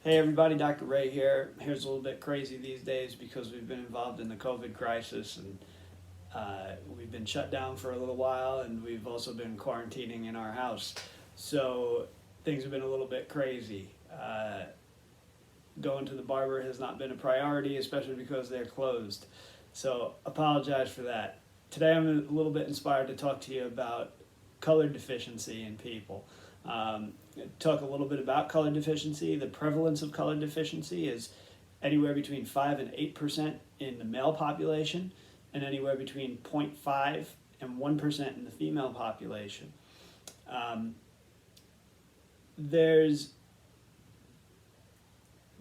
Hey everybody, Dr. Ray here. Here's a little bit crazy these days because we've been involved in the COVID crisis and we've been shut down for a little while, and we've also been quarantining in our house. So things have been a little bit crazy. Going to the barber has not been a priority, especially because they're closed. So apologize for that. Today I'm a little bit inspired to talk to you about color deficiency in people. Talk a little bit about color deficiency. The prevalence of color deficiency is anywhere between 5 and 8% in the male population, and anywhere between 0.5 and 1% in the female population. There's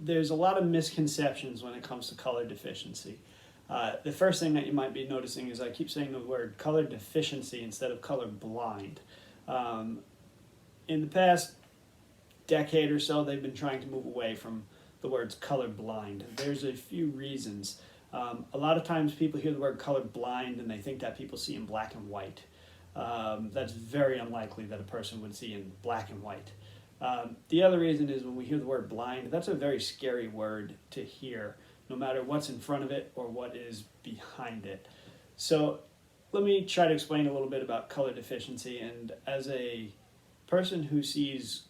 a lot of misconceptions when it comes to color deficiency. The first thing that you might be noticing is I keep saying the word color deficiency instead of color blind. In the past decade or so, they've been trying to move away from the words color blind. There's a few reasons. A lot of times people hear the word color blind and they think that people see in black and white. That's very unlikely that a person would see in black and white. The other reason is when we hear the word blind, that's a very scary word to hear, no matter what's in front of it or what is behind it. So let me try to explain a little bit about color deficiency. And as a person who sees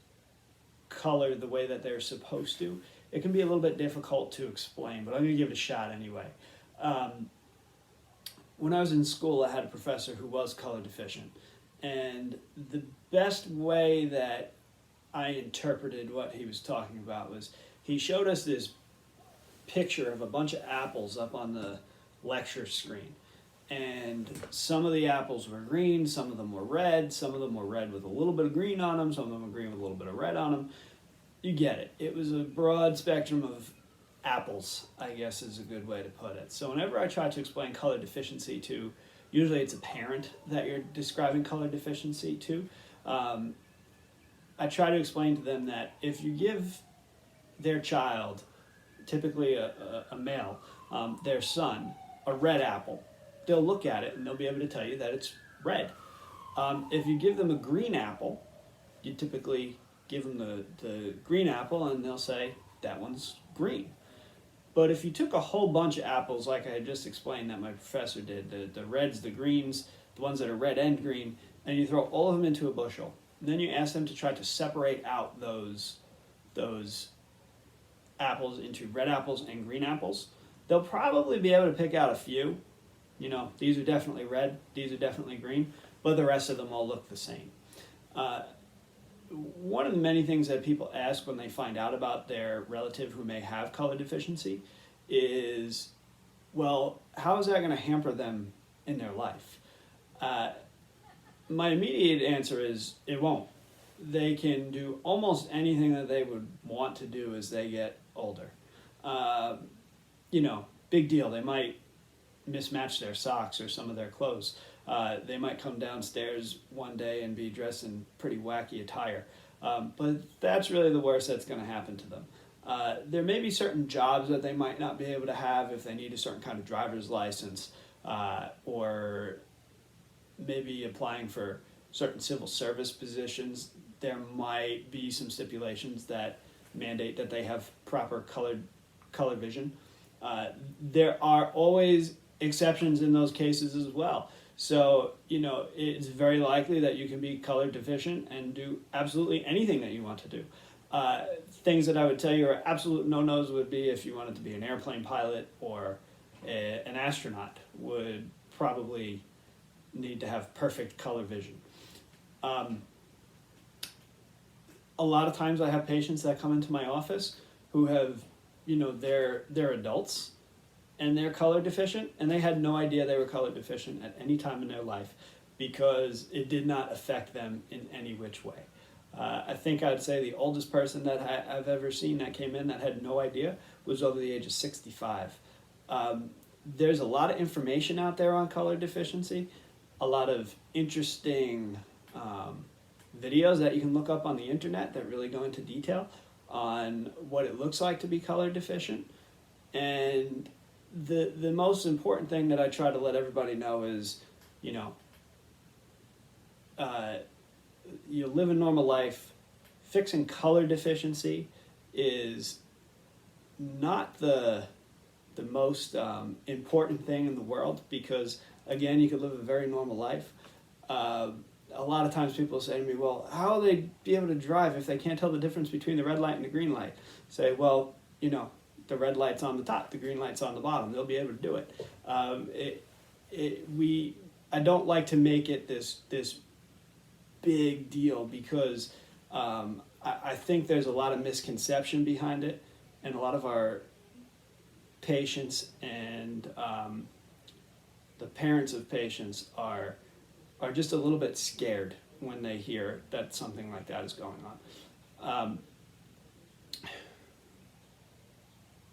color the way that they're supposed to, it can be a little bit difficult to explain, but I'm going to give it a shot anyway. When I was in school, I had a professor who was color deficient, and the best way that I interpreted what he was talking about was he showed us this picture of a bunch of apples up on the lecture screen. And some of the apples were green, some of them were red, some of them were red with a little bit of green on them, some of them were green with a little bit of red on them. You get it. It was a broad spectrum of apples, I guess is a good way to put it. So whenever I try to explain color deficiency to, usually it's a parent that you're describing color deficiency to, I try to explain to them that if you give their child, typically a male, their son, a red apple, they'll look at it and they'll be able to tell you that it's red. If you give them a green apple, you typically give them the green apple and they'll say, that one's green. But if you took a whole bunch of apples, like I had just explained that my professor did, the reds, the greens, the ones that are red and green, and you throw all of them into a bushel, and then you ask them to try to separate out those apples into red apples and green apples, they'll probably be able to pick out a few. You know, these are definitely red, these are definitely green, but the rest of them all look the same. One of the many things that people ask when they find out about their relative who may have color deficiency is, well, how is that going to hamper them in their life? My immediate answer is it won't. They can do almost anything that they would want to do as they get older. Big deal. They might mismatch their socks or some of their clothes. They might come downstairs one day and be dressed in pretty wacky attire. But that's really the worst that's going to happen to them. There may be certain jobs that they might not be able to have if they need a certain kind of driver's license, or maybe applying for certain civil service positions. There might be some stipulations that mandate that they have proper color vision. There are always exceptions in those cases as well. So, it's very likely that you can be color deficient and do absolutely anything that you want to do. Things that I would tell you are absolute no-nos would be if you wanted to be an airplane pilot or an astronaut would probably need to have perfect color vision. A lot of times I have patients that come into my office who have, they're adults and they're color deficient, and they had no idea they were color deficient at any time in their life because it did not affect them in any which way. I think I'd say the oldest person that I've ever seen that came in that had no idea was over the age of 65. There's a lot of information out there on color deficiency, a lot of interesting videos that you can look up on the internet that really go into detail on what it looks like to be color deficient. And the most important thing that I try to let everybody know is, you live a normal life. Fixing color deficiency is not the most important thing in the world, because again, you could live a very normal life. A lot of times people say to me, well, how will they be able to drive if they can't tell the difference between the red light and the green light? Say, well, you know, the red light's on the top, the green light's on the bottom. They'll be able to do it. I don't like to make it this big deal, because I think there's a lot of misconception behind it, and a lot of our patients and the parents of patients are just a little bit scared when they hear that something like that is going on.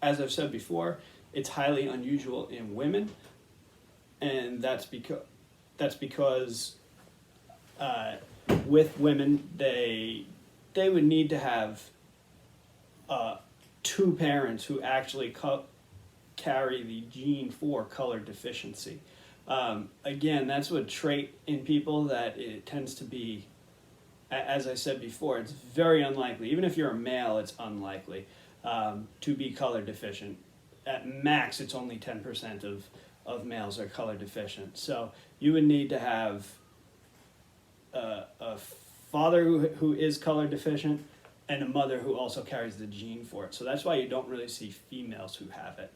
As I've said before, it's highly unusual in women, and that's because with women, they would need to have two parents who actually carry the gene for color deficiency. Again, that's a trait in people that it tends to be, as I said before, it's very unlikely. Even if you're a male, it's unlikely to be color deficient. At max, it's only 10% of males are color deficient. So you would need to have a father who is color deficient and a mother who also carries the gene for it. So that's why you don't really see females who have it.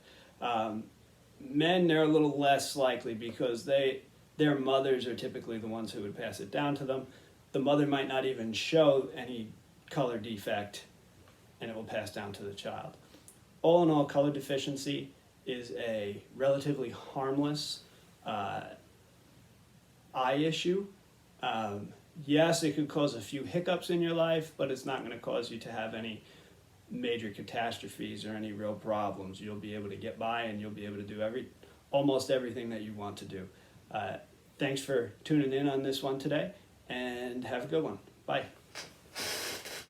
Men, they're a little less likely, because their mothers are typically the ones who would pass it down to them. The mother might not even show any color defect, and it will pass down to the child. All in all, color deficiency is a relatively harmless eye issue. Yes, it could cause a few hiccups in your life, but it's not going to cause you to have any major catastrophes or any real problems. You'll be able to get by, and you'll be able to do almost everything that you want to do. Thanks for tuning in on this one today, and have a good one. Bye.